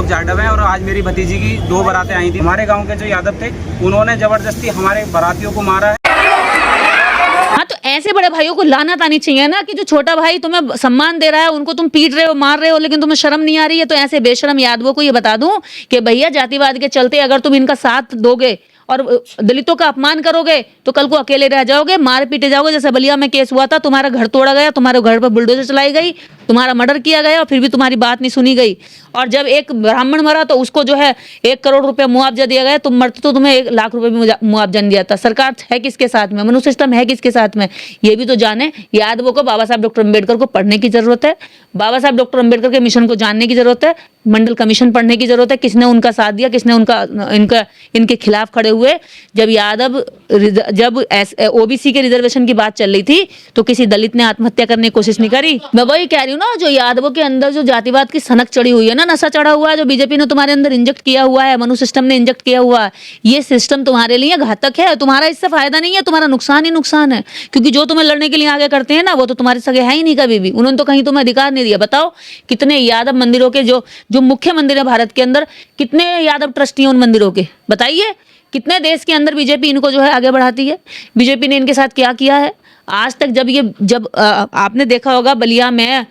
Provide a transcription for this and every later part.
आलोक जाटव है और आज मेरी भतीजी की 2 बारातें आई थी। हमारे गांव के जो यादव थे उन्होंने जबरदस्ती हमारे बारातियों को मारा है। हाँ, तो ऐसे बड़े भाइयों को लानत आनी चाहिए ना कि जो छोटा भाई तुम्हें सम्मान दे रहा है उनको तुम पीट रहे हो, मार रहे हो, लेकिन तुम्हें शर्म नहीं आ रही है। तो ऐसे बेशरम यादवों को ये बता दूं कि भैया जातिवाद के चलते अगर तुम इनका साथ दोगे और दलितों का अपमान करोगे तो कल को अकेले रह जाओगे, मार पीटे जाओगे। जैसे बलिया में केस हुआ था, तुम्हारा घर तोड़ा गया, तुम्हारे घर पर बुलडोजर चलाई गई, तुम्हारा मर्डर किया गया और फिर भी तुम्हारी बात नहीं सुनी गई। और जब एक ब्राह्मण मरा तो उसको जो है 1 करोड़ रुपया मुआवजा दिया गया, तुम मरते तो तुम्हें 1 लाख रुपए भी मुआवजा नहीं दिया था। सरकार है किसके साथ में, मनु सिस्टम है किसके साथ में, ये भी तो जाने। यादवों को बाबा साहब डॉक्टर अम्बेडकर को पढ़ने की जरूरत है, बाबा साहब डॉक्टर अम्बेडकर के मिशन को जानने की जरूरत है, मंडल कमीशन पढ़ने की जरूरत है, किसने उनका साथ दिया, किसने इनके खिलाफ खड़े हुए। जब ओबीसी के रिजर्वेशन की बात चल रही थी तो किसी दलित ने आत्महत्या करने की कोशिश नहीं करी। मैं वही कह रही हूँ ना, जो यादवों के अंदर जो जातिवाद की सनक चढ़ी हुई है ना, नशा चढ़ा हुआ है, जो बीजेपी ने तुम्हारे अंदर इंजेक्ट किया हुआ है, मनु सिस्टम ने इंजेक्ट किया हुआ है, ये सिस्टम तुम्हारे लिए घातक है। तुम्हारा इससे फायदा नहीं है, तुम्हारा नुकसान ही नुकसान है। क्योंकि जो तुम्हें लड़ने के लिए आगे करते हैं ना, वो तो तुम्हारे सगे है ही नहीं कभी भी। उन्होंने तो कहीं तुम्हें अधिकार नहीं दिया। बताओ कितने यादव मंदिरों के जो मुख्य मंदिर है भारत के अंदर, कितने यादव ट्रस्टी हैं उन मंदिरों के, बताइए। कितने देश के अंदर बीजेपी इनको जो है आगे बढ़ाती है। बीजेपी ने इनके साथ क्या किया है आज तक। जब आपने देखा होगा बलिया में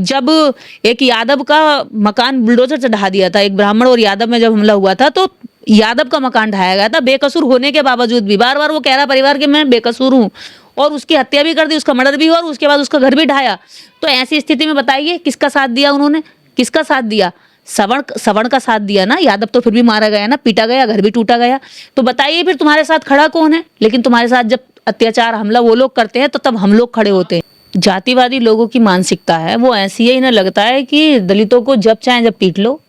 जब एक यादव का मकान बुलडोजर से ढहा दिया था, एक ब्राह्मण और यादव में जब हमला हुआ था तो यादव का मकान ढहाया गया था, बेकसूर होने के बावजूद भी। बार बार वो कह रहा परिवार के मैं बेकसूर हूँ, और उसकी हत्या भी कर दी, उसका मर्डर भी हुआ और उसके बाद उसका घर भी ढाया। तो ऐसी स्थिति में बताइए किसका साथ दिया उन्होंने, किसका साथ दिया? सवर्ण का साथ दिया ना। यादव तो फिर भी मारा गया ना, पीटा गया, घर भी टूटा गया। तो बताइए फिर तुम्हारे साथ खड़ा कौन है? लेकिन तुम्हारे साथ जब अत्याचार हमला वो लोग करते हैं तो तब हम लोग खड़े होते हैं। जातिवादी लोगों की मानसिकता है वो ऐसी है, इन्हें लगता है कि दलितों को जब चाहे जब पीट लो,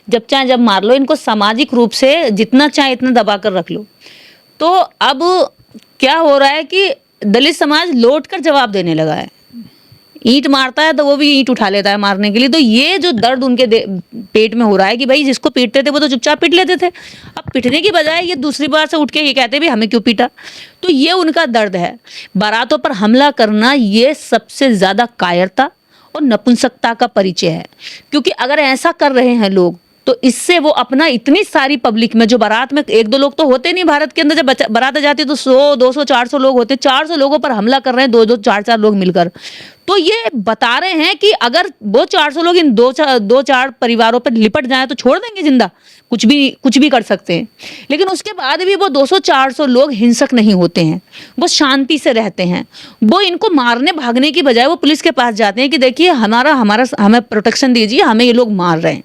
जब चाहे जब मार लो, इनको सामाजिक रूप से जितना चाहे इतना दबा कर रख लो। तो अब क्या हो रहा है कि दलित समाज लौट कर जवाब देने लगा है। ईंट मारता है तो वो भी ईंट उठा लेता है मारने के लिए। तो ये जो दर्द उनके पेट में हो रहा है कि भाई जिसको पीटते थे वो तो चुपचाप पीट लेते थे, अब पीटने की बजाय ये दूसरी बार से उठ के ये कहते भी हमें क्यों पीटा। तो ये उनका दर्द है। बारातों पर हमला करना ये सबसे ज्यादा कायरता और नपुंसकता का परिचय है। क्योंकि अगर ऐसा कर रहे हैं लोग तो इससे वो अपना इतनी सारी पब्लिक में, जो बारात में 1-2 लोग तो होते नहीं भारत के अंदर, जब बारात जाती है तो 100, 200, 400 लोग होते, 400 लोगों पर हमला कर रहे हैं 2-2, 4-4 लोग मिलकर। तो ये बता रहे हैं कि अगर वो 400 लोग इन 2-4 परिवारों पर लिपट जाएं तो छोड़ देंगे जिंदा, कुछ भी कर सकते हैं। लेकिन उसके बाद भी वो 200-400 लोग हिंसक नहीं होते हैं, वो शांति से रहते हैं। वो इनको मारने भागने की बजाय वो पुलिस के पास जाते हैं कि देखिए हमें प्रोटेक्शन दीजिए, हमें ये लोग मार रहे हैं।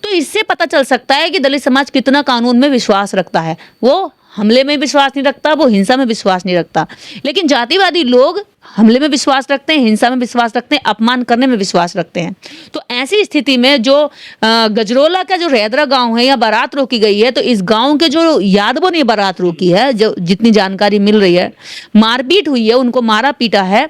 तो इससे पता चल सकता है कि दलित समाज कितना कानून में विश्वास रखता है। वो हमले में विश्वास नहीं रखता, वो हिंसा में विश्वास नहीं रखता। लेकिन जातिवादी लोग हमले में विश्वास रखते हैं, हिंसा में विश्वास रखते हैं, अपमान करने में विश्वास रखते हैं। तो ऐसी स्थिति में जो गजरोला का जो रैदरा गांव है, या बारात रोकी गई है, तो इस गांव के जो यादवों ने बारात रोकी है, जो जितनी जानकारी मिल रही है, मारपीट हुई है, उनको मारा पीटा है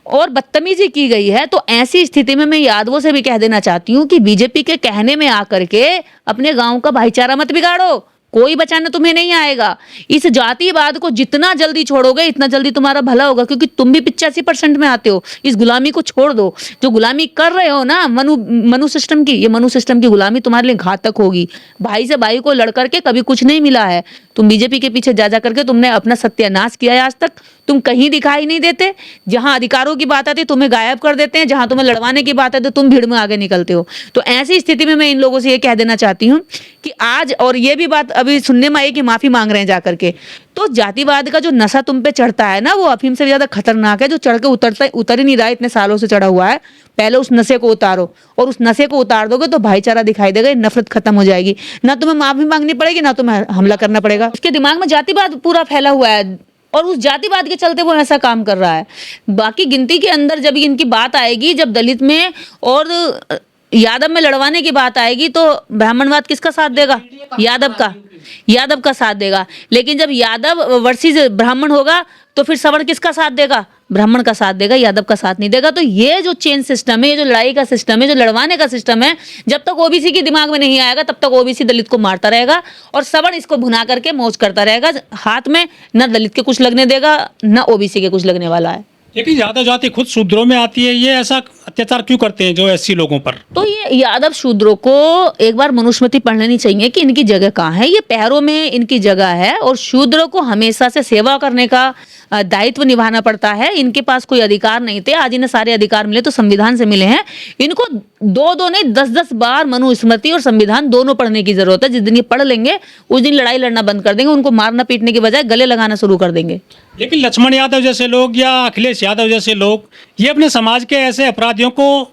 और बदतमीजी की गई है। तो ऐसी स्थिति में मैं यादवों से भी कह देना चाहती हूँ कि बीजेपी के कहने में आकर के अपने गांव का भाईचारा मत बिगाड़ो, कोई बचाने तुम्हें नहीं आएगा। इस जातिवाद को जितना जल्दी छोड़ोगे इतना जल्दी तुम्हारा भला होगा, क्योंकि तुम भी 85% में आते हो। इस गुलामी को छोड़ दो, जो गुलामी कर रहे हो ना मनु सिस्टम की, ये मनु सिस्टम की गुलामी तुम्हारे लिए घातक होगी। भाई से भाई को लड़ करके कभी कुछ नहीं मिला है। तुम बीजेपी के पीछे जा करके तुमने अपना सत्यानाश किया है। आज तक तुम कहीं दिखाई नहीं देते। जहां अधिकारों की बात आती है तुम्हें गायब कर देते हैं, जहां तुम्हें लड़वाने की बात आती है तुम भीड़ में आगे निकलते हो। तो ऐसी स्थिति में मैं इन लोगों से ये कह देना चाहती हूँ कि आज, और ये भी बात अभी सुनने में आई कि माफी मांग रहे हैं जाकर के, तो जातिवाद का जो नशा तुम पे चढ़ता है ना, वो अफीम से ज्यादा खतरनाक है, जो चढ़ के उतर ही नहीं रहा है, इतने सालों से चढ़ा हुआ है। पहले उस नशे को उतारो, और उस नशे को उतार दोगे तो भाईचारा दिखाई देगा, नफरत खत्म हो जाएगी। ना तुम्हें माफी मांगनी पड़ेगी, ना तुम्हें हमला करना पड़ेगा। उसके दिमाग में जातिवाद पूरा फैला हुआ है और उस जातिवाद के चलते वो ऐसा काम कर रहा है। बाकी गिनती के अंदर जब इनकी बात आएगी, जब दलित में और यादव में लड़वाने की बात आएगी, तो ब्राह्मणवाद किसका साथ देगा? यादव का साथ देगा। लेकिन जब यादव वर्सेस ब्राह्मण होगा तो फिर सवर्ण किसका साथ देगा? ब्राह्मण का साथ देगा, यादव का साथ नहीं देगा। तो ये जो चेन सिस्टम है, ये जो लड़ाई का सिस्टम है, जो लड़वाने का सिस्टम है, जब तक ओबीसी के दिमाग में नहीं आएगा तब तक ओबीसी दलित को मारता रहेगा और सवर्ण इसको भुना करके मौज करता रहेगा। हाथ में न दलित के कुछ लगने देगा, न ओबीसी के कुछ लगने वाला है। लेकिन यादव जाति खुद शूद्रों में आती है, ये ऐसा अत्याचार क्यों करते हैं जो एससी लोगों पर? तो ये यादव शूद्रों को एक बार मनुस्मृति पढ़ लेनी चाहिए कि इनकी जगह कहाँ है। ये पैरों में इनकी जगह है और शूद्रों को हमेशा से सेवा करने का दायित्व निभाना पड़ता है। इनके पास कोई अधिकार नहीं थे, आज इन्हें सारे अधिकार मिले तो संविधान से मिले हैं। इनको दो नहीं 10-10 बार मनुस्मृति और संविधान दोनों पढ़ने की जरूरत है। जिस दिन ये पढ़ लेंगे उस दिन लड़ाई लड़ना बंद कर देंगे, उनको मारना पीटने के बजाय गले लगाना शुरू कर देंगे। लेकिन लक्ष्मण यादव जैसे लोग या अखिलेश यादव जैसे लोग ये अपने समाज के ऐसे अपराधियों को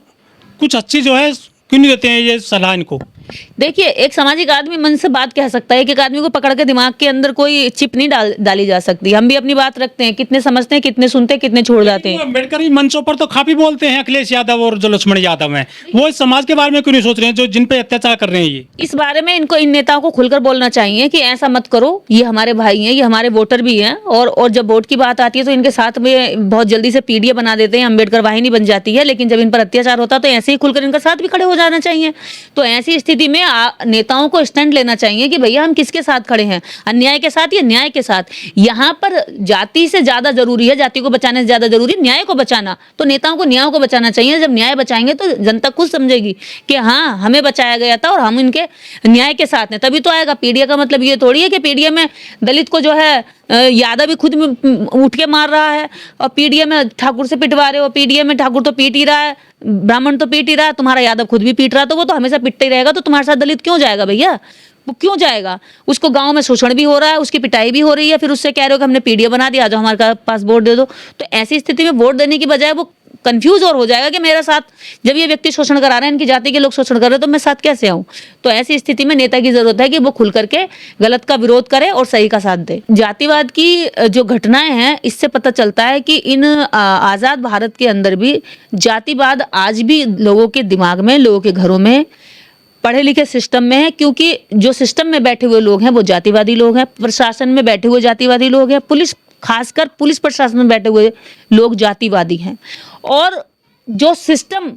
कुछ अच्छी जो है क्यों नहीं देते हैं ये सलाह इनको? देखिए, एक सामाजिक आदमी मन से बात कह सकता है कि एक आदमी को पकड़ के दिमाग के अंदर कोई चिप नहीं डाली जा सकती। हम भी अपनी बात रखते हैं, कितने समझते हैं, कितने सुनते हैं, कितने छोड़ जाते हैं। अम्बेडकर मंचों पर तो काफी बोलते हैं अखिलेश यादव और जो लक्ष्मण यादव हैं, वो इस समाज के बारे में क्यों नहीं सोच रहे हैं जो जिन पे अत्याचार कर रहे हैं? ये इस बारे में इनको इन नेताओं को खुलकर बोलना चाहिए कि ऐसा मत करो, ये हमारे भाई हैं, ये हमारे वोटर भी हैं। और जब वोट की बात आती है तो इनके साथ में बहुत जल्दी से पीडीए बना देते हैं, अम्बेडकर वाहिनी बन जाती है। लेकिन जब इन पर अत्याचार होता है तो ऐसे ही खुलकर इनका साथ भी खड़े हो जाना चाहिए। तो ऐसी स्थिति में नेताओं को स्टैंड लेना चाहिए कि भैया हम किसके साथ खड़े हैं, अन्याय के साथ या न्याय के साथ। यहाँ पर जाति से ज्यादा जरूरी है, जाति को बचाने से ज्यादा जरूरी है न्याय को बचाना। तो नेताओं को न्याय को बचाना चाहिए। जब न्याय बचाएंगे तो जनता खुद समझेगी कि हाँ हमें बचाया गया था और हम इनके न्याय के साथ हैं, तभी तो आएगा। पीडीए का मतलब ये थोड़ी है कि पीडीए में दलित को जो है यादव भी खुद में उठ के मार रहा है और पीडीए में ठाकुर से पिटवा रहे हो। पीडीए में ठाकुर तो पीट ही रहा है, ब्राह्मण तो पीट ही रहा है, तुम्हारा यादव खुद भी पीट रहा है, तो वो तो हमेशा पिटते ही रहेगा। तो तुम्हारे साथ दलित क्यों जाएगा भैया? वो क्यों जाएगा? उसको गांव में शोषण भी हो रहा है, उसकी पिटाई भी हो रही है, फिर उससे कह रहे हो कि हमने पीडीए बना दिया, आ जाओ हमारे पास वोट दे दो। तो ऐसी स्थिति में वोट देने की बजाय वो कंफ्यूज और हो जाएगा कि मेरा साथ जब ये व्यक्ति शोषण करा रहे हैं, इनकी जाति के लोग शोषण कर रहे हैं, तो मैं साथ कैसे आऊं? तो ऐसी स्थिति में नेता की जरूरत है कि वो खुल करके गलत का विरोध करे और सही का साथ दे। जातिवाद की जो घटनाएं हैं इससे पता चलता है कि इन आजाद भारत के अंदर भी जातिवाद आज भी लोगों के दिमाग में, लोगों के घरों में, पढ़े लिखे सिस्टम में है। क्योंकि जो सिस्टम में बैठे हुए लोग हैं वो जातिवादी लोग हैं, प्रशासन में बैठे हुए जातिवादी लोग हैं, खासकर पुलिस प्रशासन में बैठे हुए लोग जातिवादी हैं। और जो सिस्टम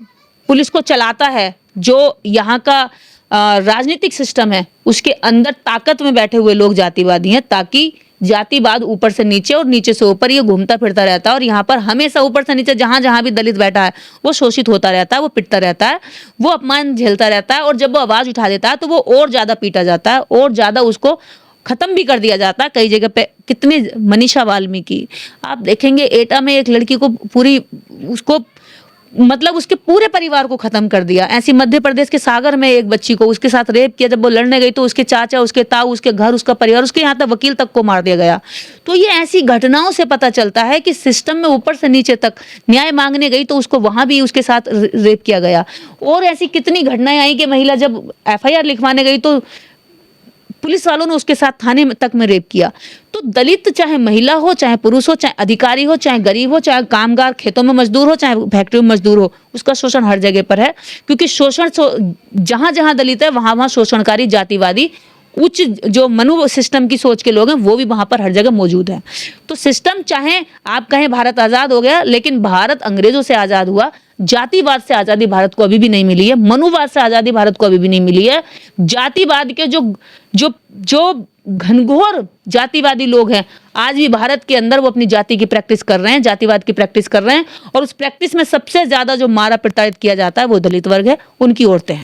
पुलिस को चलाता है, जो यहाँ का राजनीतिक सिस्टम है, उसके अंदर ताकत में बैठे हुए लोग जातिवादी हैं, ताकि जातिवाद ऊपर से नीचे और नीचे से ऊपर ये घूमता फिरता रहता है। और यहाँ पर हमेशा ऊपर से नीचे जहाँ जहाँ भी दलित बैठा है वो शोषित होता रहता है, वो पिटता रहता है, वो अपमान झेलता रहता है। और जब वो आवाज उठा देता है तो वो और ज्यादा पीटा जाता है और ज्यादा उसको खत्म भी कर दिया जाता है। कई जगह पे कितने मनीषा वाल्मीकि आप देखेंगे, एटा में एक लड़की को पूरी उसको मतलब उसके पूरे परिवार को खत्म कर दिया। ऐसी मध्य प्रदेश के सागर में एक बच्ची को उसके साथ रेप किया। जब वो लड़ने गई तो उसके चाचा, उसके ताऊ, उसके घर, उसका परिवार, उसके यहाँ तक वकील तक को मार दिया गया। तो ये ऐसी घटनाओं से पता चलता है कि सिस्टम में ऊपर से नीचे तक न्याय मांगने गई तो उसको वहां भी उसके साथ रेप किया गया। और ऐसी कितनी घटनाएं आई कि महिला जब FIR लिखवाने गई तो पुलिस वालों ने उसके साथ थाने तक में रेप किया। तो दलित चाहे महिला हो, चाहे पुरुष हो, चाहे अधिकारी हो, चाहे गरीब हो, चाहे कामगार खेतों में मजदूर हो, चाहे फैक्ट्री में मजदूर हो, उसका शोषण हर जगह पर है। क्योंकि शोषण जहां जहां दलित है वहां वहां शोषणकारी जातिवादी उच्च जो मनु सिस्टम की सोच के लोग हैं वो भी वहां पर हर जगह मौजूद है। तो सिस्टम चाहे आप कहें भारत आजाद हो गया, लेकिन भारत अंग्रेजों से आजाद हुआ। जातिवाद से आजादी भारत को अभी भी नहीं मिली है, मनुवाद से आजादी भारत को अभी भी नहीं मिली है। जातिवाद के जो जो जो घनघोर जातिवादी लोग हैं आज भी भारत के अंदर वो अपनी जाति की प्रैक्टिस कर रहे हैं, जातिवाद की प्रैक्टिस कर रहे हैं। और उस प्रैक्टिस में सबसे ज्यादा जो मारा प्रताड़ित किया जाता है वो दलित वर्ग है, उनकी औरतें हैं।